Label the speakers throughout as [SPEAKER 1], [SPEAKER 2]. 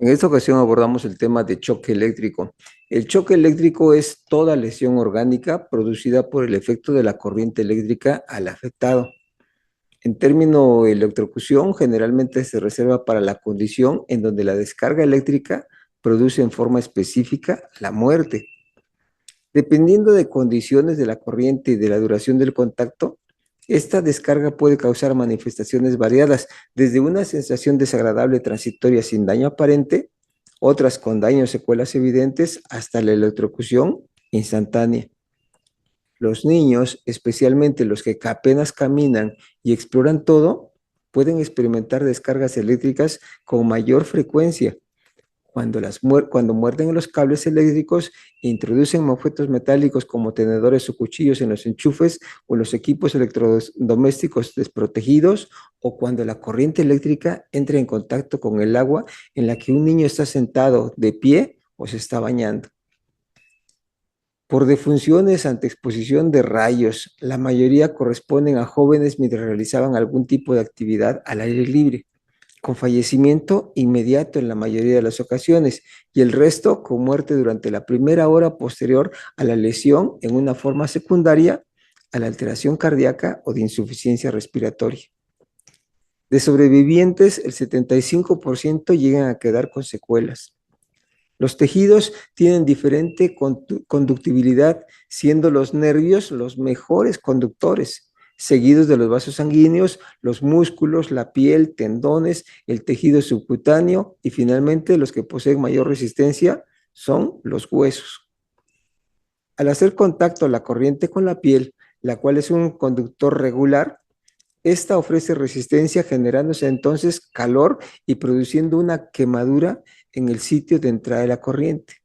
[SPEAKER 1] En esta ocasión abordamos el tema de choque eléctrico. El choque eléctrico es toda lesión orgánica producida por el efecto de la corriente eléctrica al afectado. En término electrocución, generalmente se reserva para la condición en donde la descarga eléctrica produce en forma específica la muerte. Dependiendo de condiciones de la corriente y de la duración del contacto, esta descarga puede causar manifestaciones variadas, desde una sensación desagradable transitoria sin daño aparente, otras con daños o secuelas evidentes, hasta la electrocución instantánea. Los niños, especialmente los que apenas caminan y exploran todo, pueden experimentar descargas eléctricas con mayor frecuencia cuando muerden los cables eléctricos e introducen objetos metálicos como tenedores o cuchillos en los enchufes o en los equipos electrodomésticos desprotegidos, o cuando la corriente eléctrica entra en contacto con el agua en la que un niño está sentado de pie o se está bañando. Por defunciones ante exposición de rayos, la mayoría corresponden a jóvenes mientras realizaban algún tipo de actividad al aire libre, con fallecimiento inmediato en la mayoría de las ocasiones, y el resto con muerte durante la primera hora posterior a la lesión en una forma secundaria a la alteración cardíaca o de insuficiencia respiratoria. De sobrevivientes, el 75% llegan a quedar con secuelas. Los tejidos tienen diferente conductibilidad, siendo los nervios los mejores conductores, seguidos de los vasos sanguíneos, los músculos, la piel, tendones, el tejido subcutáneo y finalmente los que poseen mayor resistencia son los huesos. Al hacer contacto la corriente con la piel, la cual es un conductor regular, esta ofrece resistencia, generándose entonces calor y produciendo una quemadura en el sitio de entrada de la corriente.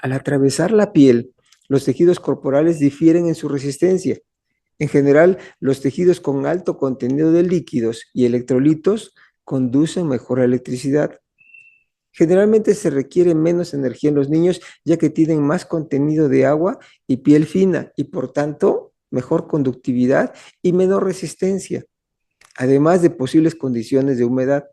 [SPEAKER 1] Al atravesar la piel, los tejidos corporales difieren en su resistencia. En general, los tejidos con alto contenido de líquidos y electrolitos conducen mejor electricidad. Generalmente se requiere menos energía en los niños, ya que tienen más contenido de agua y piel fina y por tanto mejor conductividad y menor resistencia, además de posibles condiciones de humedad.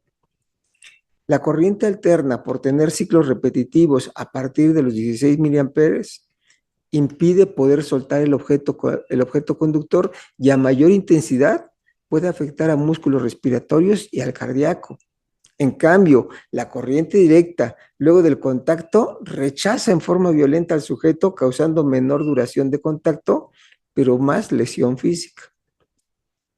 [SPEAKER 1] La corriente alterna, por tener ciclos repetitivos a partir de los 16 miliamperes, impide poder soltar el objeto conductor, y a mayor intensidad puede afectar a músculos respiratorios y al cardíaco. En cambio, la corriente directa, luego del contacto, rechaza en forma violenta al sujeto, causando menor duración de contacto, pero más lesión física.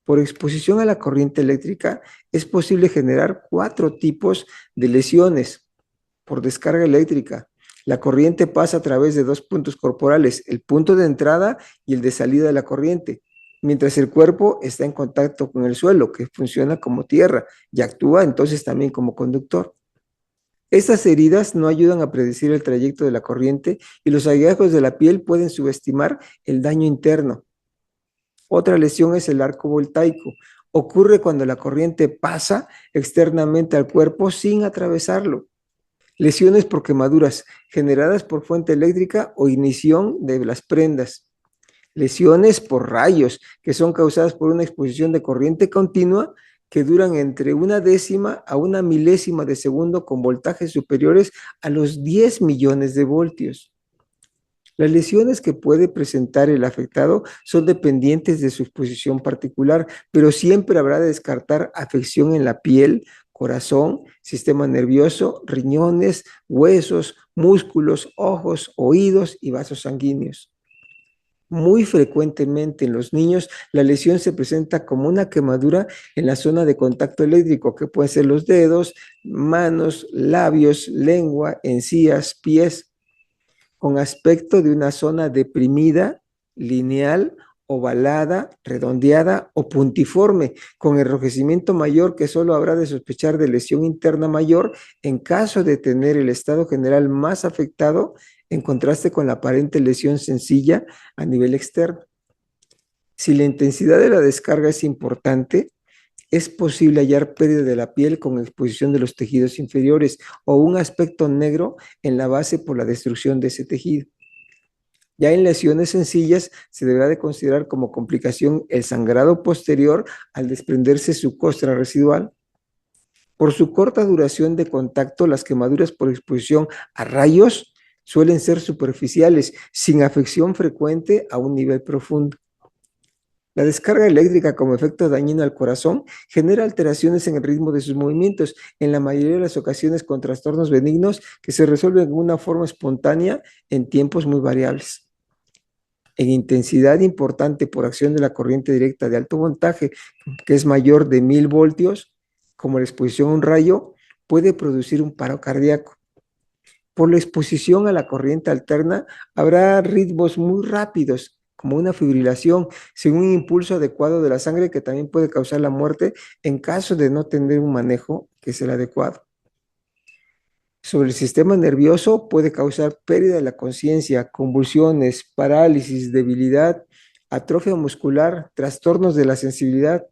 [SPEAKER 1] Por exposición a la corriente eléctrica, es posible generar 4 tipos de lesiones por descarga eléctrica. La corriente pasa a través de 2 puntos corporales, el punto de entrada y el de salida de la corriente, mientras el cuerpo está en contacto con el suelo, que funciona como tierra y actúa entonces también como conductor. Estas heridas no ayudan a predecir el trayecto de la corriente y los hallazgos de la piel pueden subestimar el daño interno. Otra lesión es el arco voltaico. Ocurre cuando la corriente pasa externamente al cuerpo sin atravesarlo. Lesiones por quemaduras generadas por fuente eléctrica o ignición de las prendas. Lesiones por rayos, que son causadas por una exposición de corriente continua que duran entre 1/10 a 1/1000 de segundo con voltajes superiores a los 10 millones de voltios. Las lesiones que puede presentar el afectado son dependientes de su exposición particular, pero siempre habrá de descartar afección en la piel, corazón, sistema nervioso, riñones, huesos, músculos, ojos, oídos y vasos sanguíneos. Muy frecuentemente en los niños, la lesión se presenta como una quemadura en la zona de contacto eléctrico, que pueden ser los dedos, manos, labios, lengua, encías, pies, con aspecto de una zona deprimida, lineal, ovalada, redondeada o puntiforme, con enrojecimiento mayor que solo habrá de sospechar de lesión interna mayor en caso de tener el estado general más afectado, en contraste con la aparente lesión sencilla a nivel externo. Si la intensidad de la descarga es importante, es posible hallar pérdida de la piel con exposición de los tejidos inferiores o un aspecto negro en la base por la destrucción de ese tejido. Ya en lesiones sencillas se deberá de considerar como complicación el sangrado posterior al desprenderse su costra residual. Por su corta duración de contacto, las quemaduras por exposición a rayos suelen ser superficiales, sin afección frecuente a un nivel profundo. La descarga eléctrica como efecto dañino al corazón genera alteraciones en el ritmo de sus movimientos, en la mayoría de las ocasiones con trastornos benignos que se resuelven de una forma espontánea en tiempos muy variables. En intensidad importante por acción de la corriente directa de alto voltaje, que es mayor de 1000 voltios, como la exposición a un rayo, puede producir un paro cardíaco. Por la exposición a la corriente alterna, habrá ritmos muy rápidos, como una fibrilación, sin un impulso adecuado de la sangre que también puede causar la muerte en caso de no tener un manejo que es el adecuado. Sobre el sistema nervioso puede causar pérdida de la conciencia, convulsiones, parálisis, debilidad, atrofia muscular, trastornos de la sensibilidad.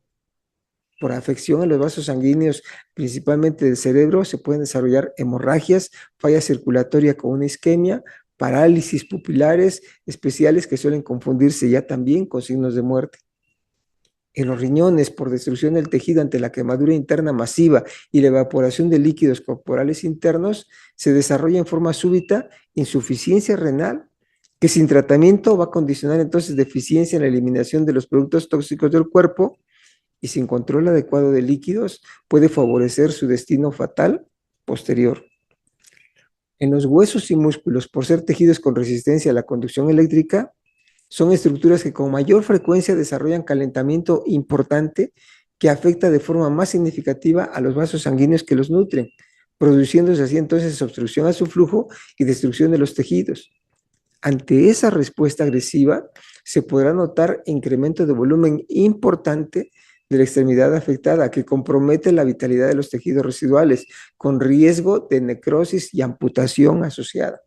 [SPEAKER 1] Por afección a los vasos sanguíneos, principalmente del cerebro, se pueden desarrollar hemorragias, falla circulatoria con una isquemia, parálisis pupilares especiales que suelen confundirse ya también con signos de muerte. En los riñones, por destrucción del tejido ante la quemadura interna masiva y la evaporación de líquidos corporales internos, se desarrolla en forma súbita insuficiencia renal, que sin tratamiento va a condicionar entonces deficiencia en la eliminación de los productos tóxicos del cuerpo y sin control adecuado de líquidos puede favorecer su destino fatal posterior. En los huesos y músculos, por ser tejidos con resistencia a la conducción eléctrica, son estructuras que con mayor frecuencia desarrollan calentamiento importante que afecta de forma más significativa a los vasos sanguíneos que los nutren, produciéndose así entonces obstrucción a su flujo y destrucción de los tejidos. Ante esa respuesta agresiva, se podrá notar incremento de volumen importante de la extremidad afectada que compromete la vitalidad de los tejidos residuales, con riesgo de necrosis y amputación asociada.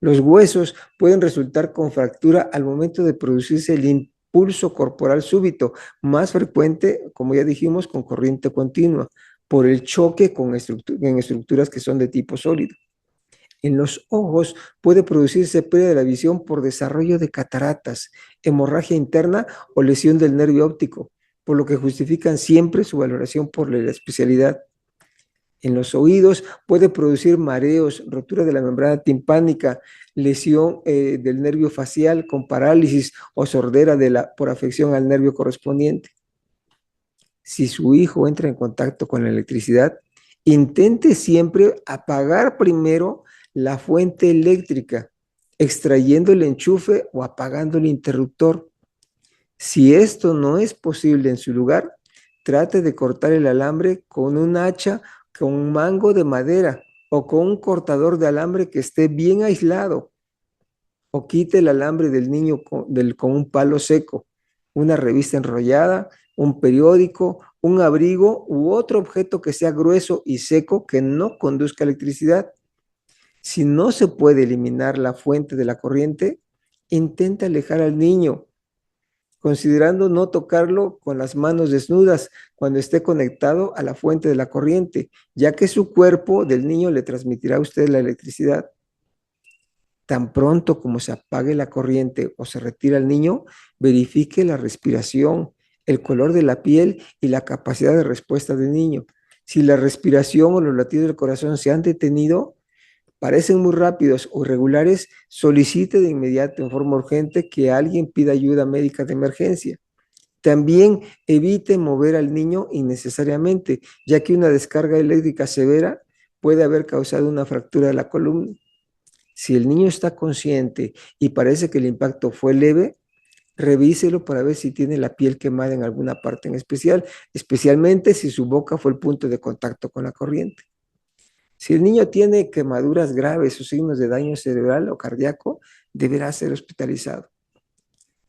[SPEAKER 1] Los huesos pueden resultar con fractura al momento de producirse el impulso corporal súbito, más frecuente, como ya dijimos, con corriente continua, por el choque en estructuras que son de tipo sólido. En los ojos puede producirse pérdida de la visión por desarrollo de cataratas, hemorragia interna o lesión del nervio óptico, por lo que justifican siempre su valoración por la especialidad. En los oídos puede producir mareos, rotura de la membrana timpánica, lesión del nervio facial con parálisis o sordera por afección al nervio correspondiente. Si su hijo entra en contacto con la electricidad, intente siempre apagar primero la fuente eléctrica, extrayendo el enchufe o apagando el interruptor. Si esto no es posible en su lugar, trate de cortar el alambre con un hacha, con un mango de madera o con un cortador de alambre que esté bien aislado. O quite el alambre del niño con un palo seco, una revista enrollada, un periódico, un abrigo u otro objeto que sea grueso y seco que no conduzca electricidad. Si no se puede eliminar la fuente de la corriente, intenta alejar al niño, considerando no tocarlo con las manos desnudas cuando esté conectado a la fuente de la corriente, ya que su cuerpo del niño le transmitirá a usted la electricidad. Tan pronto como se apague la corriente o se retira el niño, verifique la respiración, el color de la piel y la capacidad de respuesta del niño. Si la respiración o los latidos del corazón se han detenido, parecen muy rápidos o irregulares, solicite de inmediato en forma urgente que alguien pida ayuda médica de emergencia. También evite mover al niño innecesariamente, ya que una descarga eléctrica severa puede haber causado una fractura de la columna. Si el niño está consciente y parece que el impacto fue leve, revíselo para ver si tiene la piel quemada en alguna parte en especial, especialmente si su boca fue el punto de contacto con la corriente. Si el niño tiene quemaduras graves o signos de daño cerebral o cardíaco, deberá ser hospitalizado.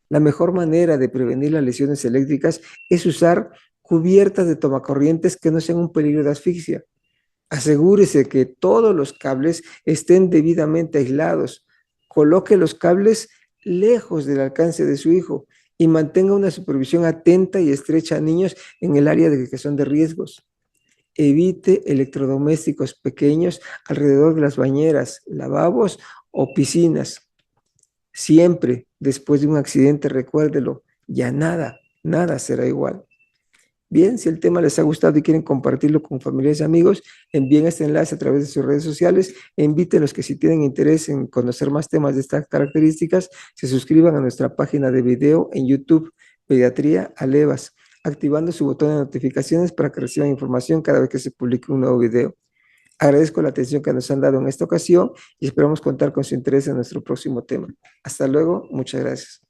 [SPEAKER 1] La mejor manera de prevenir las lesiones eléctricas es usar cubiertas de tomacorrientes que no sean un peligro de asfixia. Asegúrese que todos los cables estén debidamente aislados. Coloque los cables lejos del alcance de su hijo y mantenga una supervisión atenta y estrecha a niños en el área de que son de riesgos. Evite electrodomésticos pequeños alrededor de las bañeras, lavabos o piscinas. Siempre después de un accidente, recuérdelo, ya nada será igual. Bien, si el tema les ha gustado y quieren compartirlo con familiares y amigos, envíen este enlace a través de sus redes sociales e invítenlos que si tienen interés en conocer más temas de estas características, se suscriban a nuestra página de video en YouTube, Pediatría Alevas, activando su botón de notificaciones para que reciban información cada vez que se publique un nuevo video. Agradezco la atención que nos han dado en esta ocasión y esperamos contar con su interés en nuestro próximo tema. Hasta luego, muchas gracias.